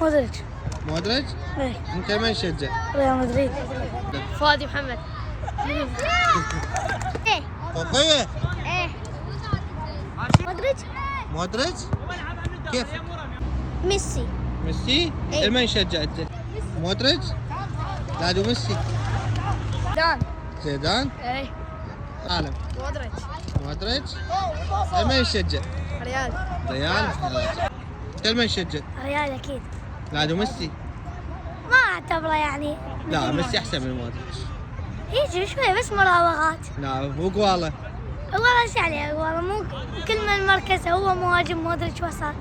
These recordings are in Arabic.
مودريتش. مودريتش؟ ايه. انت من تشجع؟ ريال مدريد. فادي محمد. ايه. فوقية؟ ايه. مودريتش. مودريتش؟ كيف؟ ميسي. ميسي؟ إيه. من تشجع انت؟ مودريتش؟ لادو ميسي. زيدان. زيدان؟ ايه. عالم. مودريتش. مودريتش؟ من تشجع؟ ريال. ريال؟ انت من تشجع؟ ريال اكيد. لادو ميسي؟ ما اعتبره يعني. لا ميسي احسن من مودريتش. يجي شوي بس مراوغات. لا مو قواله. والله ايش عليه والله مو كل من مركزه هو مهاجم مودريتش وسط.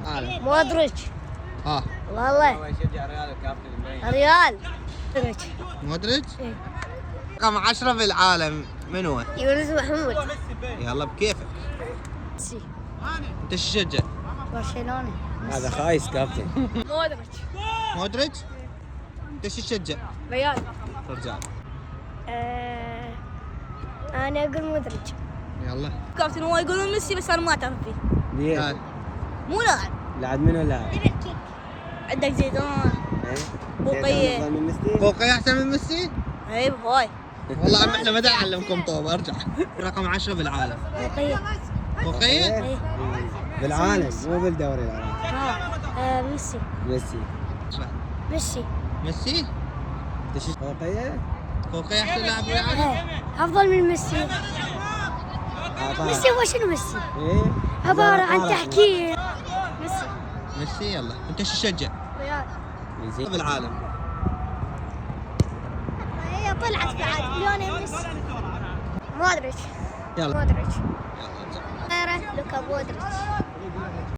عالم. مودريتش. ها والله. ريال. مودريتش. مودريتش؟ إيه. رقم 10 في العالم من هو؟ يونس محمود. يلا بكيفك. ميسي. انت شو تشجع؟ برشلونة. هذا خايس كابتن. مودريتش. مودريتش؟ انت شو تشجع؟ ريال. رجال. انا اقول مودريتش. يلا. كابتن هو يقولون ميسي بس انا ما اعترف فيه. ليه؟ تعال. مو لاعب. لاعب منو لاعب؟ عندك زيدان. ايه؟ فوقية. أفضل من ميسي؟ فوقي احسن من ميسي؟ اي هواي. والله عم احنا ما نعلمكم طوب ارجع. رقم 10 بالعالم. فوقية. فوقية؟ ايه. بالعالم مو بالدوري العراقي. ميسي. ميسي. ميسي. ميسي؟ انت شو فوقية؟ فوقية احسن لاعب بالعالم؟ ايه. افضل من ميسي. ميسي هو شنو ميسي؟ ايه؟ عبارة عن تحكيم. ميسي. ميسي يلا. انت شو تشجع؟ ريال. ميسي. بالعالم. هي طلعت بعد ليونيل ميسي. مودريتش. يلا. مودريتش. يلا. لوكا مودريتش.